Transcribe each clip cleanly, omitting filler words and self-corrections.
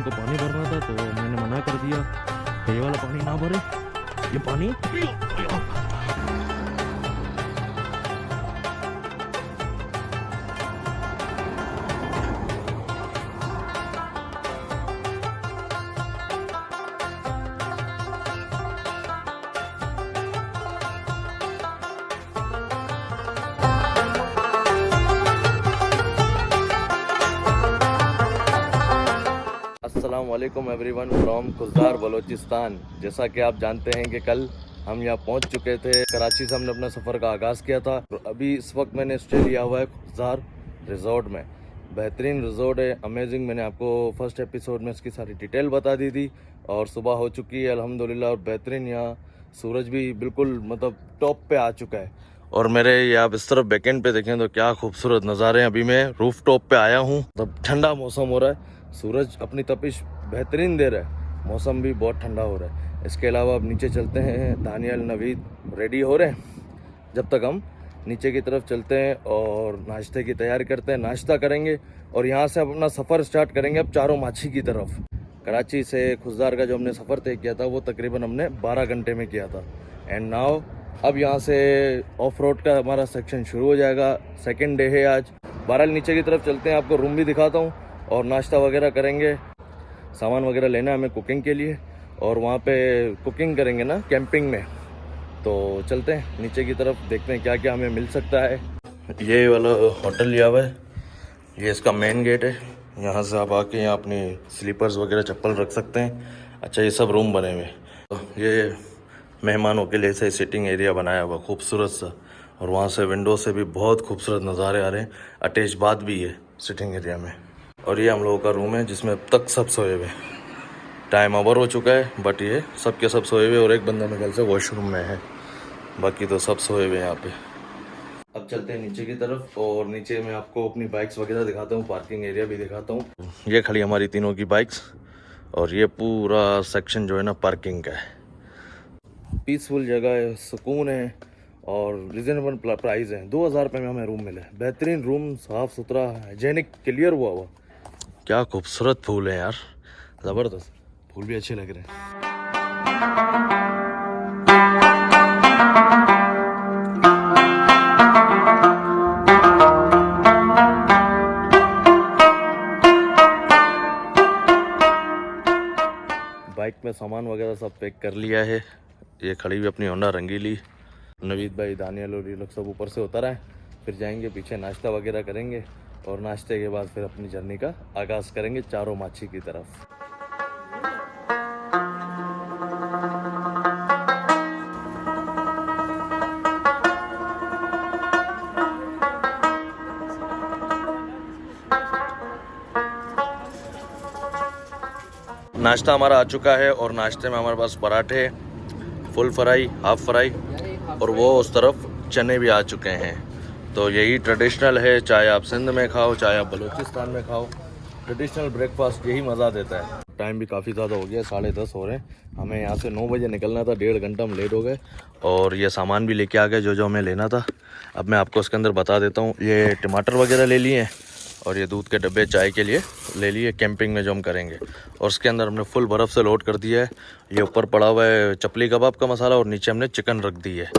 को पानी भरना था तो मैंने मना कर दिया, ये वाला पानी ना भरे, ये पानी अस्सलामुअलैकुम एवरीवन फ्रॉम खुजदार बलोचिस्तान। जैसा कि आप जानते हैं कि कल हम यहाँ पहुँच चुके थे। कराची से हमने अपना सफ़र का आगाज़ किया था। अभी इस वक्त मैंने स्टे लिया हुआ है खुजदार रिज़ॉर्ट में। बेहतरीन रिज़ॉर्ट है, अमेजिंग। मैंने आपको फर्स्ट एपिसोड में इसकी सारी डिटेल बता दी थी और सुबह हो चुकी है अल्हम्दुलिल्लाह। और बेहतरीन यहाँ सूरज भी बिल्कुल मतलब टॉप पे आ चुका है। और मेरे ये आप इस तरफ बैकेंड पे देखें तो क्या खूबसूरत नज़ारे हैं। अभी मैं रूफ टॉप पे आया हूँ, मतलब ठंडा मौसम हो रहा है, सूरज अपनी तपिश बेहतरीन दे रहा है, मौसम भी बहुत ठंडा हो रहा है। इसके अलावा अब नीचे चलते हैं, दानियल नवीद रेडी हो रहे हैं। जब तक हम नीचे की तरफ चलते हैं और नाश्ते की तैयारी करते हैं, नाश्ता करेंगे और यहाँ से अपना सफ़र स्टार्ट करेंगे अब चारों माछी की तरफ। कराची से खुजदार का जो हमने सफ़र तय किया था वो तकरीबन हमने 12 घंटे में किया था। एंड नाउ अब यहाँ से ऑफ रोड का हमारा सेक्शन शुरू हो जाएगा। सेकेंड डे है आज। बहरहाल नीचे की तरफ चलते हैं, आपको रूम भी दिखाता हूँ और नाश्ता वगैरह करेंगे। सामान वगैरह लेना है हमें कुकिंग के लिए और वहाँ पे कुकिंग करेंगे ना कैंपिंग में। तो चलते हैं नीचे की तरफ, देखते हैं क्या क्या हमें मिल सकता है। ये वाला होटल लिया हुआ है, ये इसका मेन गेट है। यहाँ से आप आके यहाँ अपनी स्लीपर्स वगैरह चप्पल रख सकते हैं। अच्छा, ये सब रूम बने हुए हैं। तो ये मेहमानों के लिए से सिटिंग एरिया बनाया हुआ खूबसूरत सा, और वहाँ से विंडो से भी बहुत खूबसूरत नज़ारे आ रहे हैं। अटैच बाथ भी है सिटिंग एरिया में। और ये हम लोगों का रूम है जिसमें अब तक सब सोए हुए। टाइम ओवर हो चुका है बट ये सब के सब सोए हुए और एक बंदा मेरे ख्याल से वॉशरूम में है, बाकी तो सब सोए हुए यहाँ पे। अब चलते हैं नीचे की तरफ और नीचे मैं आपको अपनी बाइक्स वगैरह दिखाता हूँ, पार्किंग एरिया भी दिखाता हूँ। ये खड़ी हमारी तीनों की बाइक्स और ये पूरा सेक्शन जो है ना पार्किंग का है। पीसफुल जगह है, सुकून है और रिजनेबल प्राइस है। 2000 रुपये में हमें रूम मिले। बेहतरीन रूम, साफ़ सुथरा, हाइजेनिक, क्लियर हुआ। क्या खूबसूरत फूल है यार, ज़बरदस्त। फूल भी अच्छे लग रहे हैं। बाइक में सामान वगैरह सब पैक कर लिया है। ये खड़ी हुई अपनी होंडा रंगीली। नवीद भाई, दानियल और ये लोग सब ऊपर से उतर आए। फिर जाएंगे पीछे, नाश्ता वगैरह करेंगे और नाश्ते के बाद फिर अपनी जर्नी का आगाज़ करेंगे चारों माछी की तरफ। नाश्ता हमारा आ चुका है और नाश्ते में हमारे पास पराठे, फुल फ्राई, हाफ फ्राई और वो उस तरफ चने भी आ चुके हैं। तो यही ट्रेडिशनल है, चाहे आप सिंध में खाओ चाहे आप बलूचिस्तान में खाओ, ट्रेडिशनल ब्रेकफास्ट यही मज़ा देता है। टाइम भी काफ़ी ज़्यादा हो गया, 10:30 हो रहे हैं। हमें यहाँ से 9 बजे निकलना था, 1.5 घंटा हम लेट हो गए और ये सामान भी लेके आ गए जो जो हमें लेना था। अब मैं आपको इसके अंदर बता देता हूँ। ये टमाटर वगैरह ले लिए हैं और ये दूध के डब्बे चाय के लिए ले लिए, कैंपिंग में जो हम करेंगे। और उसके अंदर हमने फुल बर्फ़ से लोड कर दिया है। ये ऊपर पड़ा हुआ है चपली कबाब का मसाला और नीचे हमने चिकन रख दी है।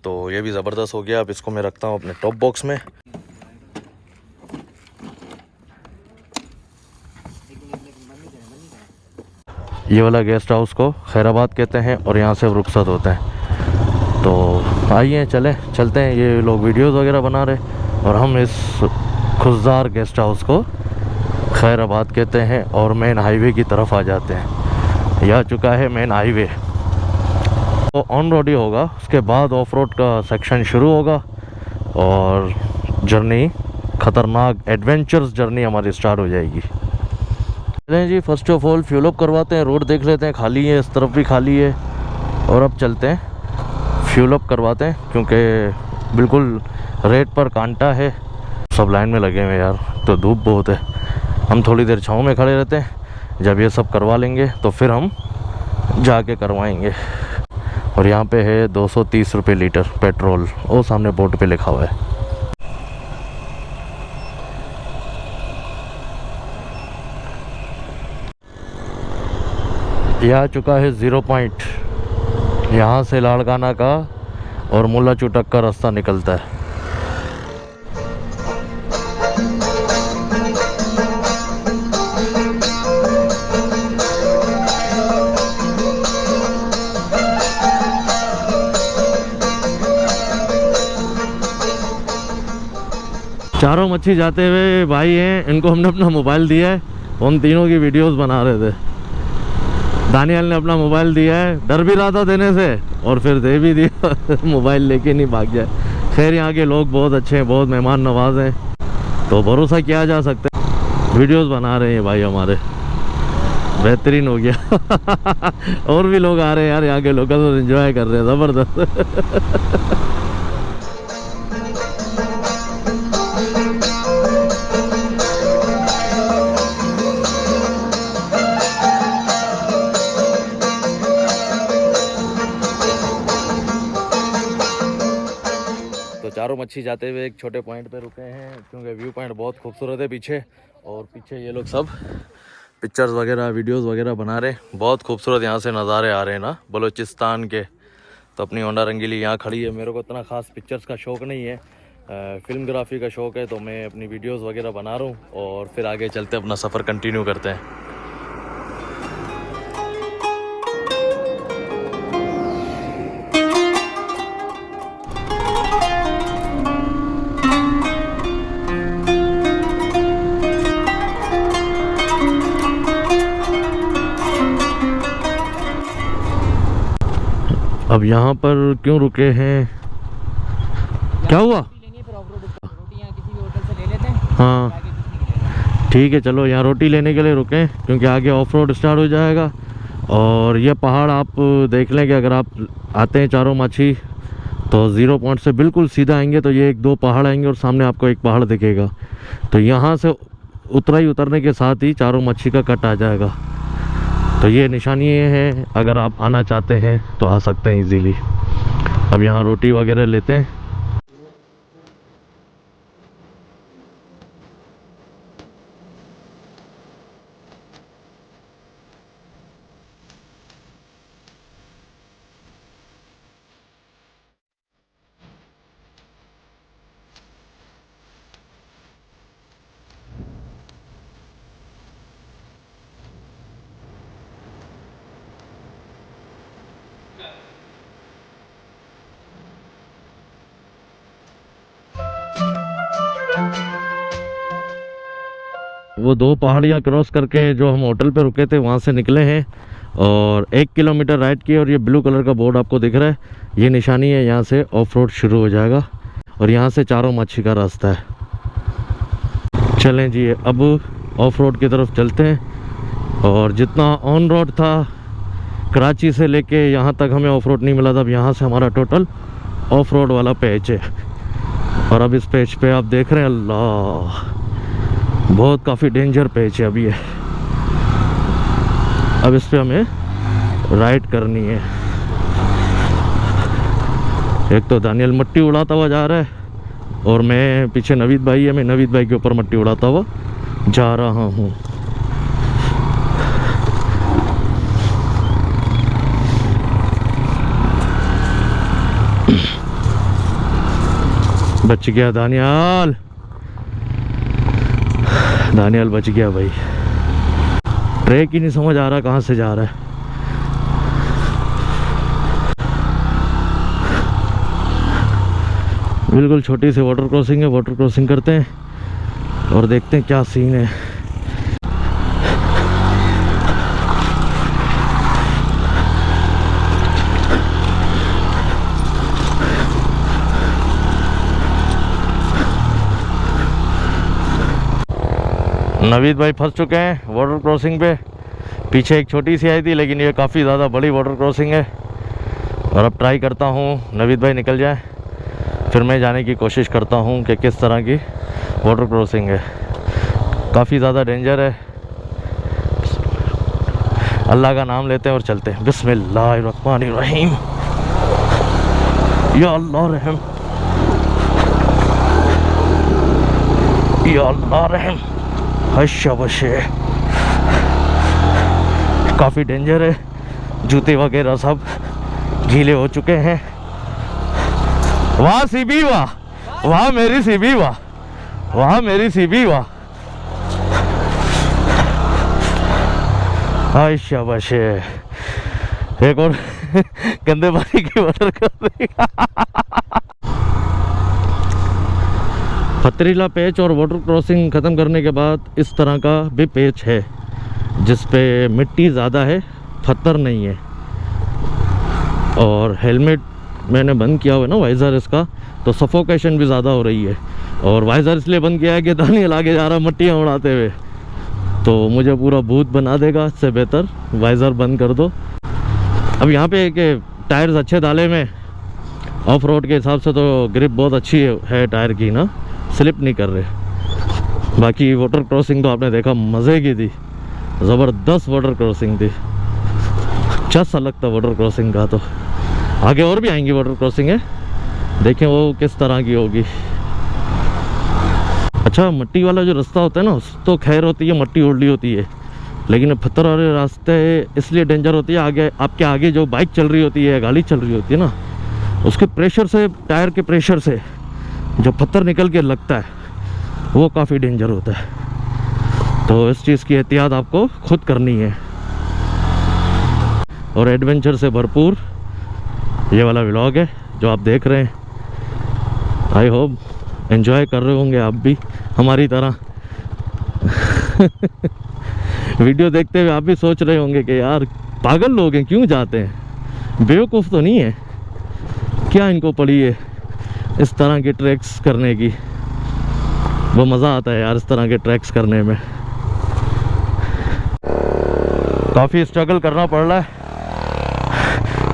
तो ये भी ज़बरदस्त हो गया। अब इसको मैं रखता हूँ अपने टॉप बॉक्स में। ये वाला गेस्ट हाउस को खैराबाद कहते हैं और यहाँ से रुखसत होते हैं। तो आइए चलते हैं। ये लोग वीडियोज़ वगैरह बना रहे और हम इस खुजदार गेस्ट हाउस को खैराबाद कहते हैं और मेन हाईवे की तरफ आ जाते हैं। यह आ चुका है मेन हाईवे। तो ऑन रोड ही होगा, उसके बाद ऑफ रोड का सेक्शन शुरू होगा और जर्नी, ख़तरनाक एडवेंचरस जर्नी हमारी स्टार्ट हो जाएगी। चलें जी, first of all fuel up करवाते हैं। रोड देख लेते हैं, खाली है, इस तरफ भी खाली है। और अब चलते हैं फ्यूल अप करवाते हैं क्योंकि बिल्कुल रेट पर कांटा है। सब लाइन में लगे हुए यार, तो धूप बहुत है। हम थोड़ी देर छाँव में खड़े रहते हैं, जब ये सब करवा लेंगे तो फिर हम जाके करवाएंगे। और यहाँ पे है 230 रुपये लीटर पेट्रोल, वो सामने बोर्ड पे लिखा हुआ है। यह आ चुका है 0 पॉइंट। यहाँ से लाड़काना का और मुल्ला चुटक का रास्ता निकलता है। चारों मच्छी जाते हुए भाई हैं, इनको हमने अपना मोबाइल दिया है, उन तीनों की वीडियोस बना रहे थे। दानियल ने अपना मोबाइल दिया है, डर भी रहा था देने से और फिर दे भी दिया मोबाइल लेके नहीं भाग जाए। खैर यहाँ के लोग बहुत अच्छे हैं, बहुत मेहमान नवाज हैं, तो भरोसा किया जा सकता है। वीडियोस बना रहे हैं भाई हमारे, बेहतरीन हो गया और भी लोग आ रहे हैं यार, यहाँ के लोकल तो एंजॉय कर रहे हैं ज़बरदस्त तो चारों मच्छी जाते हुए एक छोटे पॉइंट पे रुके हैं, क्योंकि व्यू पॉइंट बहुत खूबसूरत है पीछे। और पीछे ये लोग सब पिक्चर्स वगैरह वीडियोस वगैरह बना रहे हैं। बहुत खूबसूरत यहाँ से नज़ारे आ रहे हैं ना बलूचिस्तान के। तो अपनी होंडा रंगीली यहाँ खड़ी है। मेरे को इतना ख़ास पिक्चर्स का शौक़ नहीं है, फिल्मग्राफी का शौक़ है, तो मैं अपनी वीडियोस वगैरह बना रहा हूँ और फिर आगे चलते अपना सफ़र कंटिन्यू करते हैं। अब यहाँ पर क्यों रुके हैं, क्या हुआ? हाँ ठीक है, चलो यहाँ रोटी लेने के लिए रुके, क्योंकि आगे ऑफ रोड स्टार्ट हो जाएगा। और ये पहाड़ आप देख लें कि अगर आप आते हैं चारों माछी तो 0 पॉइंट से बिल्कुल सीधा आएंगे तो ये 1-2 पहाड़ आएंगे और सामने आपको एक पहाड़ दिखेगा। तो यहाँ से उतरने के साथ ही चारों माछी का कट आ जाएगा। तो ये निशानी है, अगर आप आना चाहते हैं तो आ सकते हैं इजीली। अब यहाँ रोटी वगैरह लेते हैं। वो 2 पहाड़ियाँ क्रॉस करके जो हम होटल पे रुके थे वहाँ से निकले हैं और 1 किलोमीटर राइट किए। और ये ब्लू कलर का बोर्ड आपको दिख रहा है, ये निशानी है, यहाँ से ऑफ रोड शुरू हो जाएगा और यहाँ से चारों माछी का रास्ता है। चलें जी, अब ऑफ रोड की तरफ चलते हैं। और जितना ऑन रोड था कराची से लेके यहाँ तक हमें ऑफ रोड नहीं मिला था, अब यहाँ से हमारा टोटल ऑफ रोड वाला पैच है। और अब इस पैच पे आप देख रहे हैं, अल्लाह बहुत काफ़ी डेंजर पैच है अभी ये। अब इस पे हमें राइड करनी है। एक तो दानियल मट्टी उड़ाता हुआ जा रहा है और मैं पीछे नवीद भाई है, मैं नवीद भाई के ऊपर मट्टी उड़ाता हुआ जा रहा हूँ। बच गया दानियल, दानियल बच गया भाई। ट्रैक ही नहीं समझ आ रहा कहाँ से जा रहा है। बिल्कुल छोटी सी वाटर क्रॉसिंग है, वाटर क्रॉसिंग करते हैं और देखते हैं क्या सीन है। नवीद भाई फंस चुके हैं वाटर क्रॉसिंग पे। पीछे एक छोटी सी आई थी, लेकिन ये काफ़ी ज़्यादा बड़ी वाटर क्रॉसिंग है। और अब ट्राई करता हूँ नवीद भाई निकल जाए, फिर मैं जाने की कोशिश करता हूँ कि किस तरह की वाटर क्रॉसिंग है। काफ़ी ज़्यादा डेंजर है। अल्लाह का नाम लेते हैं और चलते हैं। बिस्मिल्लाहिर्रहमानिर्रहीम। या अल्लाह रहम, या अल्लाह रहम। हशे काफ़ी डेंजर है, जूते वगैरह सब गीले हो चुके हैं। वाह सीबी वाह, वाह मेरी सीबी वाह, वाह मेरी सीबी वाह। हाय शाबाश, एक और गंदे पानी की वाटर क्रॉसिंग। पथरीला पेच और वाटर क्रॉसिंग ख़त्म करने के बाद इस तरह का भी पेच है जिस पे मिट्टी ज़्यादा है, पत्थर नहीं है। और हेलमेट मैंने बंद किया हुआ है ना वाइज़र इसका, तो सफोकेशन भी ज़्यादा हो रही है। और वाइज़र इसलिए बंद किया है कि दानियल आगे जा रहा मट्टियाँ उड़ाते हुए, तो मुझे पूरा भूत बना देगा। इससे बेहतर वाइज़र बंद कर दो। अब यहाँ पे एक टायर्स अच्छे डाले में, ऑफ रोड के हिसाब से तो ग्रिप बहुत अच्छी है टायर की ना, स्लिप नहीं कर रहे। बाकी वाटर क्रॉसिंग तो आपने देखा मज़े की थी, ज़बरदस्त वाटर क्रॉसिंग थी। अच्छा सा लगता वाटर क्रॉसिंग का। तो आगे और भी आएंगी वाटर क्रॉसिंग है, देखें वो किस तरह की होगी। अच्छा, मट्टी वाला जो रास्ता होता है ना, तो खैर होती है, मट्टी उड़ली होती है, लेकिन पत्थर वाले रास्ते इसलिए डेंजर होती है। आगे आपके आगे जो बाइक चल रही होती है, गाड़ी चल रही होती है ना, उसके प्रेशर से, टायर के प्रेशर से जो पत्थर निकल के लगता है वो काफ़ी डेंजर होता है। तो इस चीज़ की एहतियात आपको खुद करनी है। और एडवेंचर से भरपूर ये वाला व्लॉग है जो आप देख रहे हैं। आई होप एंजॉय कर रहे होंगे आप भी हमारी तरह। वीडियो देखते हुए आप भी सोच रहे होंगे कि यार पागल लोग हैं, क्यों जाते हैं, बेवकूफ़ तो नहीं है क्या, इनको पड़ी है इस तरह के ट्रैक्स करने की। वो मज़ा आता है यार इस तरह के ट्रैक्स करने में। काफ़ी स्ट्रगल करना पड़ रहा है।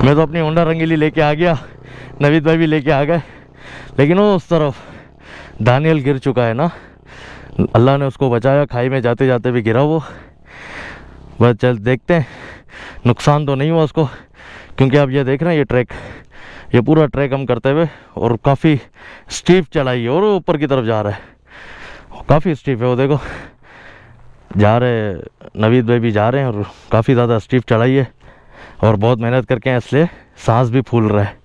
मैं तो अपनी होंडा रंगीली लेके आ गया, नवीद भाई भी लेके आ गए, लेकिन वो उस तरफ दानियल गिर चुका है ना, अल्लाह ने उसको बचाया, खाई में जाते जाते भी गिरा वो। बस चल देखते हैं, नुकसान तो नहीं हुआ उसको, क्योंकि आप ये देख रहे हैं ये ट्रैक, ये पूरा ट्रैक हम करते हुए, और काफ़ी स्टीप चढ़ाई है और ऊपर की तरफ जा रहा है, काफ़ी स्टीप है। वो देखो जा रहे, नवीद भाई भी जा रहे हैं, और काफ़ी ज़्यादा स्टीप चढ़ाई है और बहुत मेहनत करके हैं, इसलिए सांस भी फूल रहा है।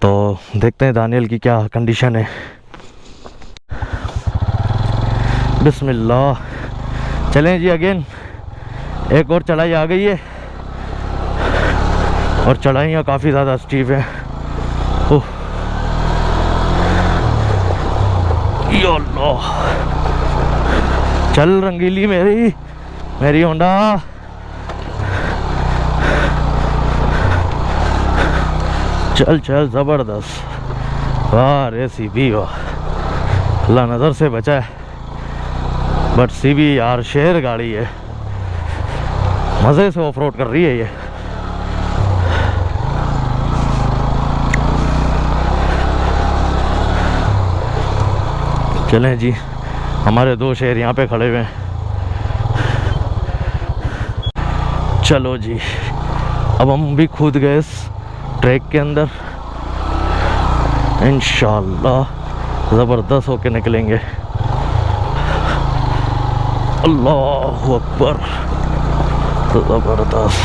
तो देखते हैं दानियल की क्या कंडीशन है। बिस्मिल्लाह, चलें जी अगेन। एक और चढ़ाई आ गई है, और चढ़ाइयाँ काफ़ी ज़्यादा स्टीप है। ओह या अल्लाह, चल रंगीली मेरी होंडा। चल चल ज़बरदस्त, वाह रे सीबी वाह, अल्लाह नज़र से बचा है। बट सीबी यार शेर गाड़ी है, मज़े से ऑफ रोड कर रही है ये। चलें जी, हमारे दो शेर यहाँ पे खड़े हुए हैं। चलो जी, अब हम भी कूद गए इस ट्रैक के अंदर, इंशाल्लाह ज़बरदस्त होके निकलेंगे। अल्लाहु अकबर, ज़बरदस्त,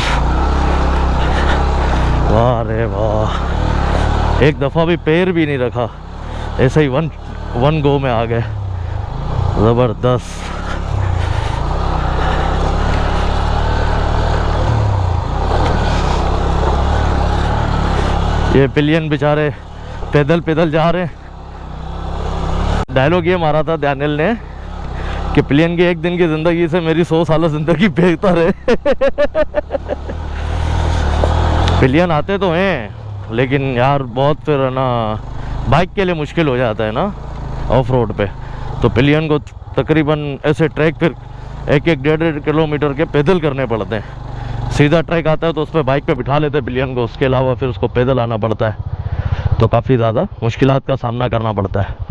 वाह रे वाह। एक दफ़ा भी पैर भी नहीं रखा, ऐसे ही वन गो में आ गए, ज़बरदस्त। ये पिलियन बेचारे पैदल पैदल जा रहे हैं। डायलॉग ये मारा था दानियल ने कि पिलियन की एक दिन की ज़िंदगी से मेरी 100 साल ज़िंदगी बेहतर है। पिलियन आते तो हैं, लेकिन यार बहुत फिर है ना, बाइक के लिए मुश्किल हो जाता है ना ऑफ रोड पे। तो पिलियन को तकरीबन ऐसे ट्रैक फिर 1-1 किलोमीटर के पैदल करने पड़ते हैं। सीधा ट्रैक आता है तो उस पर बाइक पे बिठा लेते हैं पिलियन को, उसके अलावा फिर उसको पैदल आना पड़ता है, तो काफ़ी ज़्यादा मुश्किलात का सामना करना पड़ता है।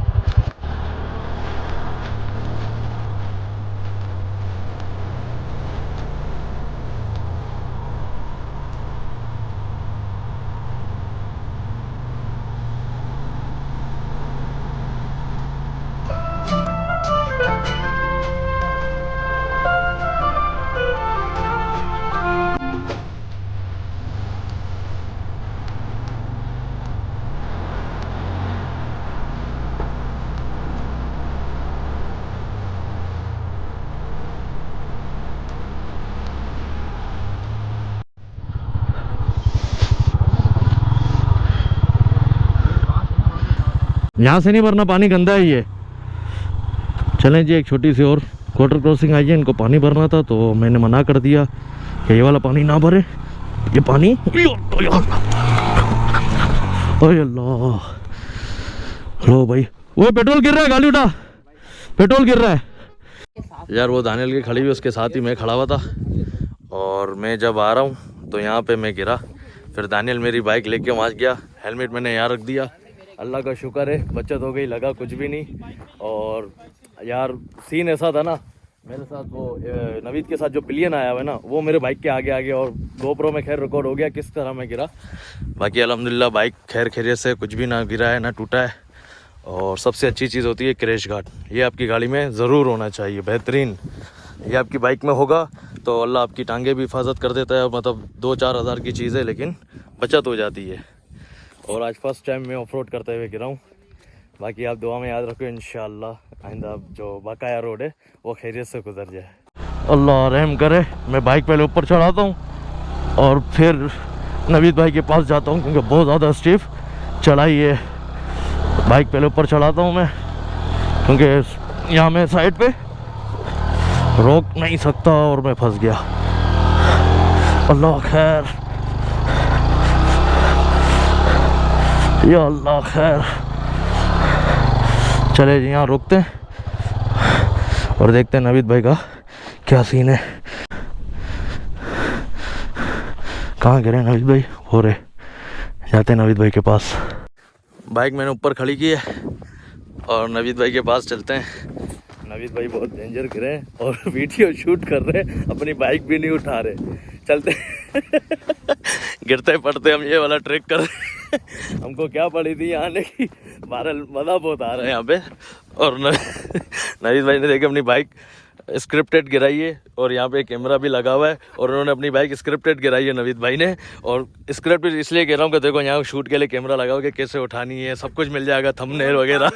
यहाँ से नहीं भरना, पानी गंदा है ये। चलें जी, एक छोटी सी और क्वार्टर क्रॉसिंग आई है, इनको पानी भरना था तो मैंने मना कर दिया कि ये वाला पानी ना भरे। ये पानी ओए अल्लाह, लो भाई, वो पेट्रोल गिर रहा है, गाली उठा, पेट्रोल गिर रहा है यार। वो दानियल की खड़ी हुई, उसके साथ ही मैं खड़ा हुआ था और मैं जब आ रहा हूँ तो यहाँ पे मैं गिरा। फिर दानियल मेरी बाइक लेके वहाँ गया, हेलमेट मैंने यहाँ रख दिया। अल्लाह का शुक्र है, बचत हो गई, लगा कुछ भी नहीं। और यार सीन ऐसा था ना, मेरे साथ वो नवीद के साथ जो पिलियन आया हुआ है ना, वो मेरे बाइक के आगे आगे, और गोप्रो में खैर रिकॉर्ड हो गया किस तरह मैं गिरा। बाकी अल्हम्दुलिल्लाह बाइक खैर खैरियत से, कुछ भी ना गिरा है ना टूटा है। और सबसे अच्छी चीज़ होती है क्रैश गार्ड, ये आपकी गाड़ी में ज़रूर होना चाहिए, बेहतरीन। ये आपकी बाइक में होगा तो अल्लाह आपकी टांगे भी हिफाजत कर देता है। मतलब 2-4 हज़ार की चीज़ है लेकिन बचत हो जाती है। और आज फर्स्ट टाइम मैं ऑफ रोड करते हुए गिरा हूँ। बाकी आप दुआ में याद रखो, इंशाअल्लाह आइंदा जो बकाया रोड है वो खैरियत से गुजर जाए। अल्लाह रहम करे। मैं बाइक पहले ऊपर चढ़ाता हूँ और फिर नवीद भाई के पास जाता हूँ, क्योंकि बहुत ज़्यादा स्टीफ चढ़ाई है। बाइक पहले ऊपर चढ़ाता हूँ मैं, क्योंकि यहाँ मैं साइड पे रोक नहीं सकता और मैं फंस गया। अल्लाह खैर, या अल्लाह खैर। चले जी, यहाँ रुकते हैं और देखते हैं नवीद भाई का क्या सीन है। कहाँ गिरे नवीद भाई? हो रहे, जाते हैं नवीद भाई के पास। बाइक मैंने ऊपर खड़ी की है और नवीद भाई के पास चलते हैं। नवीद भाई बहुत डेंजर गिरे हैं और वीडियो शूट कर रहे हैं, अपनी बाइक भी नहीं उठा रहे। चलते गिरते पड़ते हम ये वाला ट्रिक कर रहे हैं। हमको क्या पड़ी थी आने की, बहरहाल मज़ा बहुत आ रहा है यहाँ पे। और नवीद भाई ने देखे अपनी बाइक स्क्रिप्टेड गिराई है और यहाँ पे कैमरा भी लगा हुआ है, और उन्होंने अपनी बाइक स्क्रिप्टेड गिराई है नवीद भाई ने। और स्क्रिप्टेड इसलिए कह रहा हूँ कि देखो यहाँ शूट के लिए कैमरा लगा हुआ है, कैसे उठानी है, सब कुछ मिल जाएगा, थंबनेल वगैरह।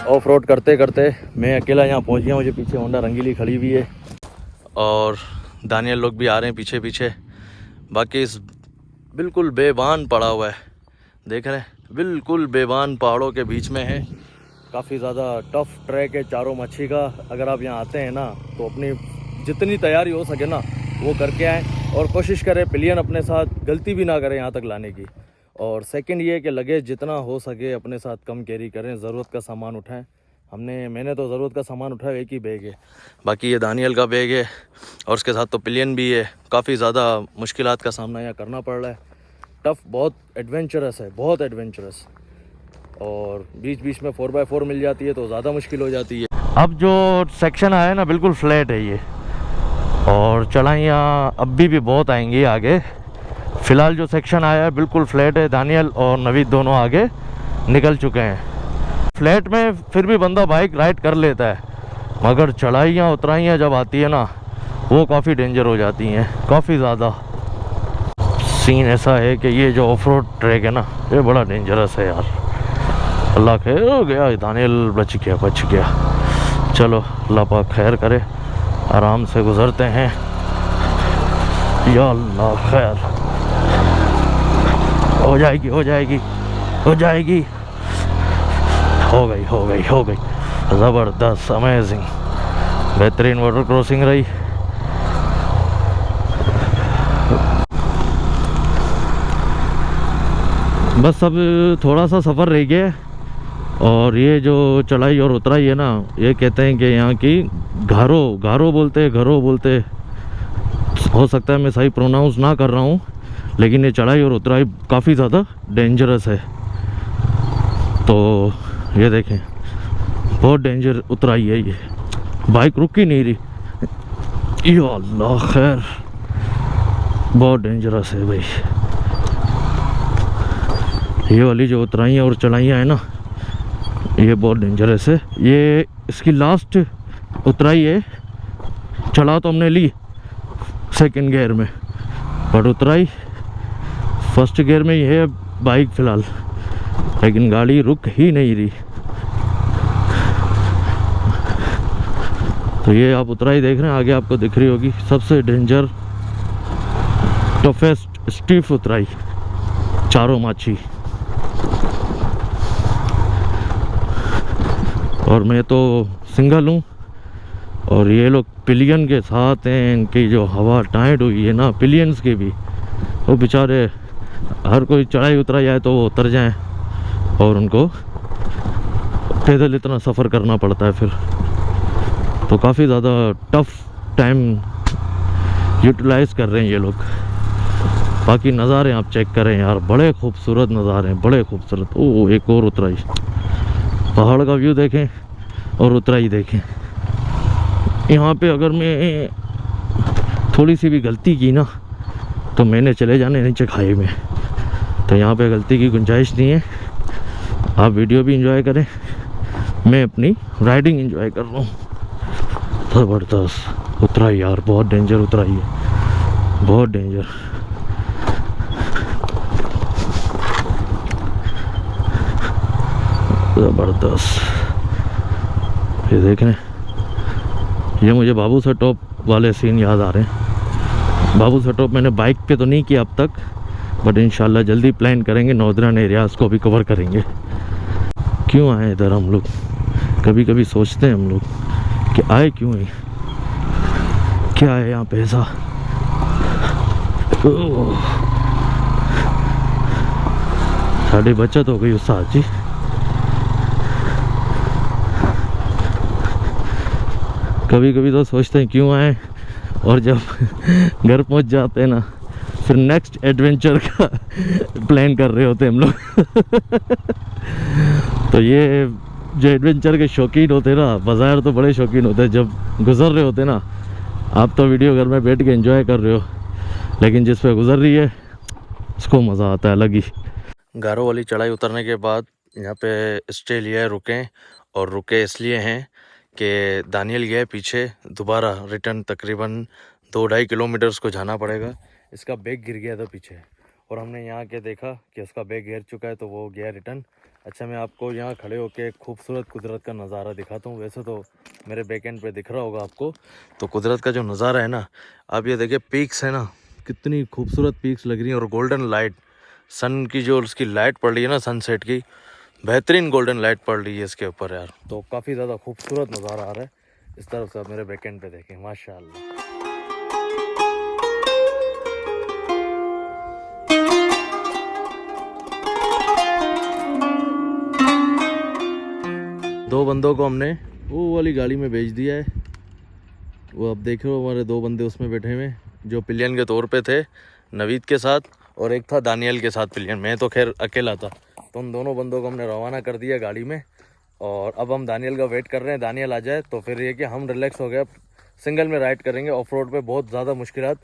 ऑफ रोड करते करते मैं अकेला यहाँ पहुँच गया। मुझे पीछे होंडा रंगीली खड़ी हुई है और दानियल लोग भी आ रहे हैं पीछे पीछे। बाकी इस बिल्कुल बेबान पड़ा हुआ है, देख रहे हैं, बिल्कुल बेबान पहाड़ों के बीच में है। काफ़ी ज़्यादा टफ ट्रैक है चारों मच्छी का। अगर आप यहाँ आते हैं ना तो अपनी जितनी तैयारी हो सके ना वो करके आएँ, और कोशिश करें पिलियन अपने साथ गलती भी ना करें यहाँ तक लाने की। और सेकंड ये कि लगेज जितना हो सके अपने साथ कम कैरी करें, ज़रूरत का सामान उठाएं। मैंने तो ज़रूरत का सामान उठाया, एक ही बैग है, बाकी ये दानियल का बैग है और उसके साथ तो पिलियन भी है। काफ़ी ज़्यादा मुश्किलात का सामना यहाँ करना पड़ रहा है। टफ़, बहुत एडवेंचरस है, बहुत एडवेंचरस। और बीच बीच में 4x4 मिल जाती है तो ज़्यादा मुश्किल हो जाती है। अब जो सेक्शन आया है ना बिल्कुल फ्लैट है ये, और चढ़ाइयाँ अब भी बहुत आएंगी आगे। फ़िलहाल जो सेक्शन आया है बिल्कुल फ्लैट है। दानियल और नवीद दोनों आगे निकल चुके हैं। फ्लैट में फिर भी बंदा बाइक राइड कर लेता है, मगर चढ़ाइयाँ उतराइयाँ जब आती है ना वो काफ़ी डेंजर हो जाती हैं, काफ़ी ज़्यादा। सीन ऐसा है कि ये जो ऑफ रोड ट्रैक है ना ये बड़ा डेंजरस है यार। अल्लाह खैर हो गया, दानियल बच गया। चलो अल्लाह पाक खैर करे, आराम से गुजरते हैं। या अल्लाह खैर, हो गई। ज़बरदस्त, अमेजिंग, बेहतरीन वाटर क्रॉसिंग रही। बस अब थोड़ा सा सफ़र रह गया। और ये जो चढ़ाई और उतराई है ना, ये कहते हैं कि यहाँ की घारो बोलते, हो सकता है मैं सही प्रोनाउंस ना कर रहा हूँ, लेकिन ये चढ़ाई और उतराई काफ़ी ज़्यादा डेंजरस है। तो ये देखें, बहुत डेंजर उतराई है ये, बाइक रुक ही नहीं रही। या अल्लाह खैर, बहुत डेंजरस है भाई। ये वाली जो उतराइयाँ और चढ़ाइयाँ है ना ये बहुत डेंजरस है। ये इसकी लास्ट उतराई है। चढ़ा तो हमने ली सेकंड गियर में, पर उतराई फर्स्ट गियर में ही है बाइक फ़िलहाल, लेकिन गाड़ी रुक ही नहीं रही। तो ये आप उतराई देख रहे हैं, आगे आपको दिख रही होगी सबसे डेंजर टफेस्ट स्टीफ उतराई, चारों माची। और मैं तो सिंगल हूँ और ये लोग पिलियन के साथ हैं। इनकी जो हवा टाइट हुई है ना पिलियंस की भी, वो बेचारे हर कोई चढ़ाई उतराई आए तो वो उतर जाएं और उनको पैदल इतना सफ़र करना पड़ता है फिर। तो काफ़ी ज़्यादा टफ टाइम यूटिलाइज कर रहे हैं ये लोग। बाकी नज़ारे आप चेक करें यार, बड़े खूबसूरत नज़ारे हैं, बड़े खूबसूरत। ओ एक और उतराई, पहाड़ का व्यू देखें और उतराई देखें। यहाँ पे अगर मैं थोड़ी सी भी गलती की ना तो मैंने चले जाने नीचे खाई में। तो यहाँ पे गलती की गुंजाइश नहीं है। आप वीडियो भी एंजॉय करें, मैं अपनी राइडिंग एंजॉय कर रहा हूँ। ज़बरदस्त उतराई यार, बहुत डेंजर उतराई है, बहुत डेंजर। ज़बरदस्त। ये देख रहे हैं, ये मुझे बाबू सा टॉप वाले सीन याद आ रहे हैं। बाबू सा टॉप मैंने बाइक पे तो नहीं किया अब तक, बट इंशाल्लाह जल्दी प्लान करेंगे, नॉर्दर्न एरियाज़ को भी कवर करेंगे। क्यों आए इधर हम लोग, कभी कभी सोचते हैं हम लोग कि आए क्यों है, क्या है यहाँ पे ऐसा। साड़ी बचत हो गई उस साथ जी। कभी कभी तो सोचते हैं क्यों आए, और जब घर पहुंच जाते हैं ना फिर नेक्स्ट एडवेंचर का प्लान कर रहे होते हैं हम लोग। तो ये जो एडवेंचर के शौकीन होते हैं ना, बाज़ार तो बड़े शौकीन होते हैं, जब गुजर रहे होते हैं ना, आप तो वीडियो घर में बैठ के एंजॉय कर रहे हो, लेकिन जिस पे गुजर रही है उसको मज़ा आता है अलग ही। गारो वाली चढ़ाई उतरने के बाद यहाँ पे स्टे लिया है, रुकें। और रुके इसलिए हैं कि दानियल गया है पीछे, दोबारा रिटर्न तकरीबन 2-2.5 किलोमीटर्स को जाना पड़ेगा। इसका बैग गिर गया था पीछे और हमने यहाँ के देखा कि उसका बैग गिर चुका है, तो वो गया रिटर्न। अच्छा, मैं आपको यहाँ खड़े होके खूबसूरत कुदरत का नज़ारा दिखाता हूँ। वैसे तो मेरे बैक एंड पे दिख रहा होगा आपको, तो कुदरत का जो नज़ारा है ना, आप ये देखिए पीक्स है ना, कितनी खूबसूरत पीक्स लग रही हैं। और गोल्डन लाइट, सन की जो उसकी लाइट पड़ रही है ना, सनसेट की बेहतरीन गोल्डन लाइट पड़ रही है इसके ऊपर यार। तो काफ़ी ज़्यादा खूबसूरत नज़ारा आ रहा है इस तरफ से। आप मेरे बैक एंड पे देखें, माशाल्लाह। दो बंदों को हमने वो वाली गाड़ी में भेज दिया है। वो अब देख रहे हो, हमारे 2 बंदे उसमें बैठे हुए, जो पिलियन के तौर पे थे, नवीद के साथ, और एक था दानियल के साथ पिलियन। मैं तो खैर अकेला था। तो उन दोनों बंदों को हमने रवाना कर दिया गाड़ी में, और अब हम दानियल का वेट कर रहे हैं। दानियल आ जाए तो फिर ये कि हम रिलैक्स हो गए, सिंगल में राइड करेंगे। ऑफ रोड पे बहुत ज़्यादा मुश्किलात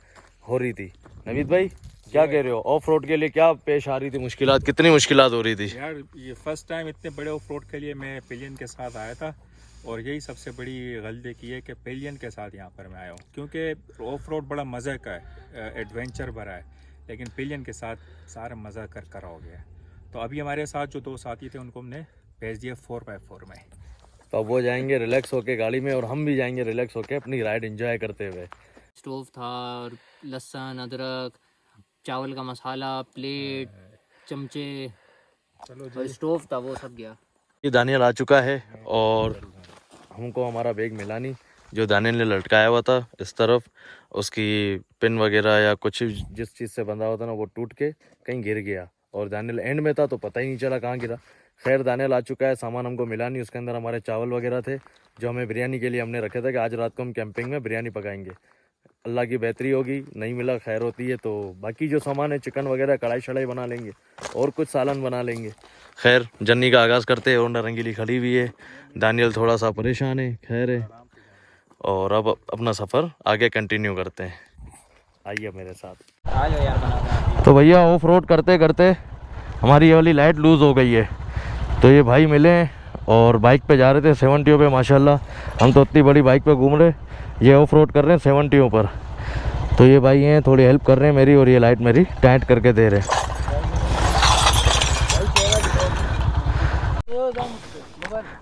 हो रही थी। नवीद भाई क्या कह रहे हो, ऑफ रोड के लिए क्या पेश आ रही थी मुश्किलात, कितनी मुश्किलात हो रही थी? यार ये फर्स्ट टाइम इतने बड़े ऑफ रोड के लिए मैं पिलियन के साथ आया था, और यही सबसे बड़ी गलती की है कि पिलियन के साथ यहाँ पर मैं आया हूँ, क्योंकि ऑफ रोड बड़ा मज़े का है, एडवेंचर भरा है, लेकिन पिलियन के साथ सारा मज़ा कर हो गया। तो अभी हमारे साथ जो 2 साथी थे उनको हमने भेज दिया 4x4 में। तो अब वो जाएंगे रिलैक्स होके गाड़ी में, और हम भी जाएंगे रिलैक्स होके अपनी राइड एंजॉय करते हुए। स्टोव था, लहसुन, अदरक, चावल का मसाला, प्लेट, चमचे, और स्टोव था, वो सब गया। ये दानियल आ चुका है और हमको हमारा बैग मिला नहीं, जो दानियल ने लटकाया हुआ था इस तरफ, उसकी पिन वगैरह या कुछ जिस चीज़ से बंधा हुआ था ना, वो टूट के कहीं गिर गया। और दानियल एंड में था तो पता ही नहीं चला कहाँ गिरा। खैर दानियल आ चुका है, सामान हमको मिला नहीं। उसके अंदर हमारे चावल वगैरह थे जो हमें बिरयानी के लिए हमने रखे थे कि आज रात को हम कैंपिंग में बिरयानी पकाएंगे। अल्लाह की बेहतरी होगी, नहीं मिला खैर होती है। तो बाकी जो सामान है, चिकन वगैरह, कढ़ाई शढ़ाई बना लेंगे और कुछ सालन बना लेंगे। खैर जर्नी का आगाज़ करते हैं। होंडा रंगीली खड़ी हुई है, दानियल थोड़ा सा परेशान है, खैर है, और अब अपना सफ़र आगे कंटिन्यू करते हैं। आइए मेरे साथ। तो भैया ऑफ रोड करते करते हमारी ये वाली लाइट लूज़ हो गई है, तो ये भाई मिले और बाइक पे जा रहे थे 70 पे। माशाल्लाह हम तो इतनी बड़ी बाइक पे घूम रहे, ये ऑफ रोड कर रहे हैं 70 पर। तो ये भाई हैं, थोड़ी हेल्प कर रहे हैं मेरी, और ये लाइट मेरी टाइट करके दे रहे हैं।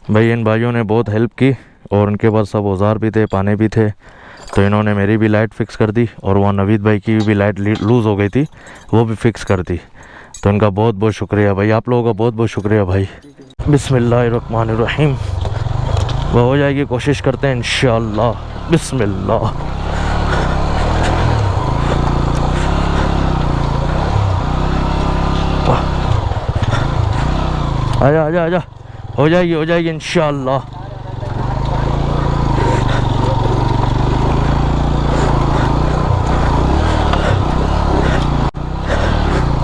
भाई इन भाइयों ने बहुत हेल्प की और उनके पास सब औजार भी थे, पाने भी थे, तो इन्होंने मेरी भी लाइट फिक्स कर दी और वहाँ नवीद भाई की भी लाइट लूज़ हो गई थी, वो भी फिक्स कर दी। तो इनका बहुत बहुत शुक्रिया भाई, आप लोगों का बहुत बहुत शुक्रिया भाई। बिस्मिल्लाहिर्रहमानिर्रहीम। वो हो जाएगी, कोशिश करते हैं इंशाअल्लाह। बिस्मिल्लाह। आजा आजा आजा, हो जाएगी इंशाअल्लाह।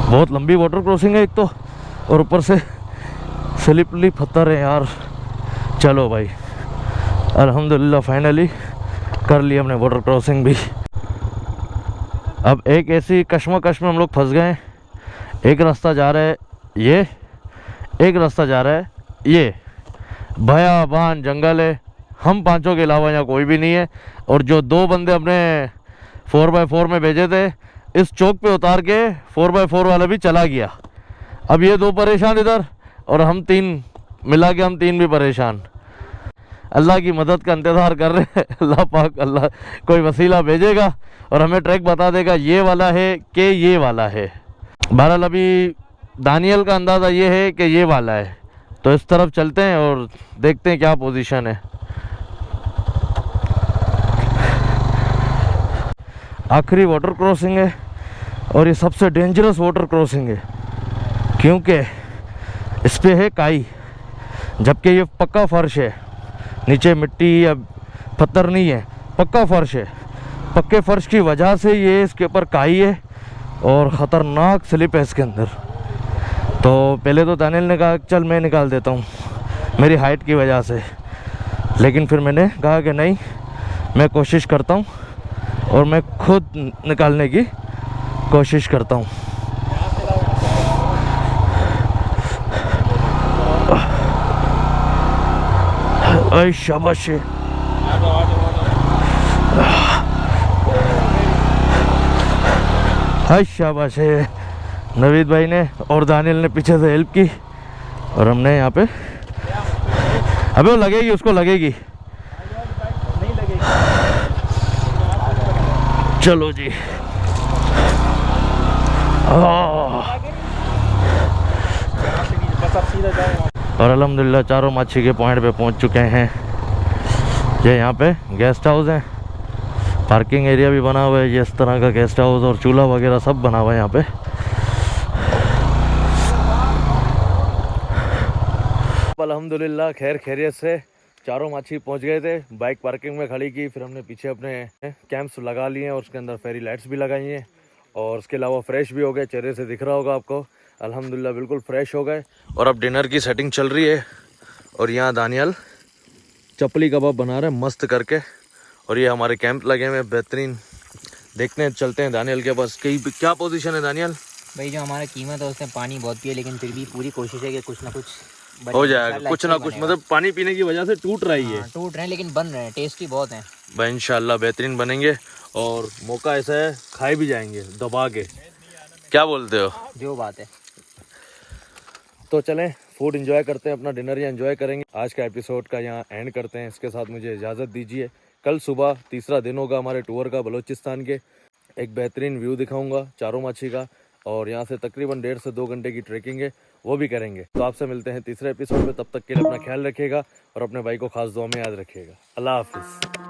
बहुत लंबी वाटर क्रॉसिंग है एक तो, और ऊपर से स्लिपली पत्थर है यार। चलो भाई, अल्हम्दुलिल्लाह फाइनली कर ली हमने वाटर क्रॉसिंग भी। अब एक ऐसी कश्मकश में हम लोग फंस गए। एक रास्ता जा रहा है ये, एक रास्ता जा रहा है ये, भयाबान जंगल है, हम पांचों के अलावा यहाँ कोई भी नहीं है। और जो दो बंदे अपने 4x4 में भेजे थे, इस चौक पे उतार के 4x4 वाला भी चला गया। अब ये दो परेशान इधर, और हम तीन मिला के हम तीन भी परेशान। अल्लाह की मदद का इंतज़ार कर रहे हैं। अल्लाह पाक, अल्लाह कोई वसीला भेजेगा और हमें ट्रैक बता देगा ये वाला है कि ये वाला है। बहरहाल अभी दानियल का अंदाज़ा ये है कि ये वाला है, तो इस तरफ चलते हैं और देखते हैं क्या पोजीशन है। आखिरी वाटर क्रॉसिंग है और ये सबसे डेंजरस वाटर क्रॉसिंग है, क्योंकि इस पे है काई, जबकि ये पक्का फर्श है, नीचे मिट्टी या पत्थर नहीं है, पक्का फर्श है। पक्के फर्श की वजह से ये इसके ऊपर काई है और ख़तरनाक स्लिप है इसके अंदर। तो पहले तो दानियल ने कहा चल मैं निकाल देता हूँ मेरी हाइट की वजह से, लेकिन फिर मैंने कहा कि नहीं, मैं कोशिश करता हूँ और मैं खुद निकालने की कोशिश करता हूँ। अरे शाबाश, हाय शाबाश है। नवीद भाई ने और दानियल ने पीछे से हेल्प की और हमने यहाँ पे, अबे वो लगेगी, उसको लगेगी। चलो जी, और अल्हम्दुलिल्लाह चारों माछी के पॉइंट पे पहुंच चुके हैं। ये यहाँ पे गेस्ट हाउस है, पार्किंग एरिया भी बना हुआ है, ये इस तरह का गेस्ट हाउस और चूल्हा वगैरह सब बना हुआ है यहाँ पे। अल्हम्दुलिल्लाह खैर खैरियत से चारों माछी पहुंच गए थे। बाइक पार्किंग में खड़ी की, फिर हमने पीछे अपने कैंप्स लगा लिए हैं और उसके अंदर फेरी लाइट्स भी लगाई हैं, और उसके अलावा फ्रेश भी हो गए। चेहरे से दिख रहा होगा आपको, अल्हम्दुलिल्लाह बिल्कुल फ्रेश हो गए। और अब डिनर की सेटिंग चल रही है, और यहाँ दानियल चपली कबाब बना रहे हैं मस्त करके, और ये हमारे कैंप लगे हुए हैं बेहतरीन। देखते हैं, चलते हैं दानियल के पास। क्या पोजीशन है दानियल? भाई जो हमारा कीमत है उसने पानी बहुत पिया, लेकिन फिर भी पूरी कोशिश है कि कुछ ना कुछ हो जाएगा, कुछ ना कुछ, मतलब पानी पीने की वजह से टूट रही है। टूट रहे हैं लेकिन बन रहे हैं, टेस्टी बहुत हैं भाई। इंशाल्लाह बेहतरीन बनेंगे, और मौका ऐसा है खाए भी जाएंगे दबा के। क्या बोलते हो? जो बात है। तो चलें फूड एंजॉय करते हैं, अपना डिनर यहाँ एंजॉय करेंगे। आज का एपिसोड का यहाँ एंड करते हैं, इसके साथ मुझे इजाज़त दीजिए। कल सुबह तीसरा दिन होगा हमारे टूर का बलूचिस्तान के। एक बेहतरीन व्यू दिखाऊंगा चारों माछी का, और यहाँ से तकरीबन 1.5 से 2 घंटे की ट्रैकिंग है, वो भी करेंगे। तो आपसे मिलते हैं तीसरे एपिसोड में, तब तक के लिए अपना ख्याल रखिएगा और अपने भाई को खास दुआ में याद रखिएगा। अल्लाह हाफिज़।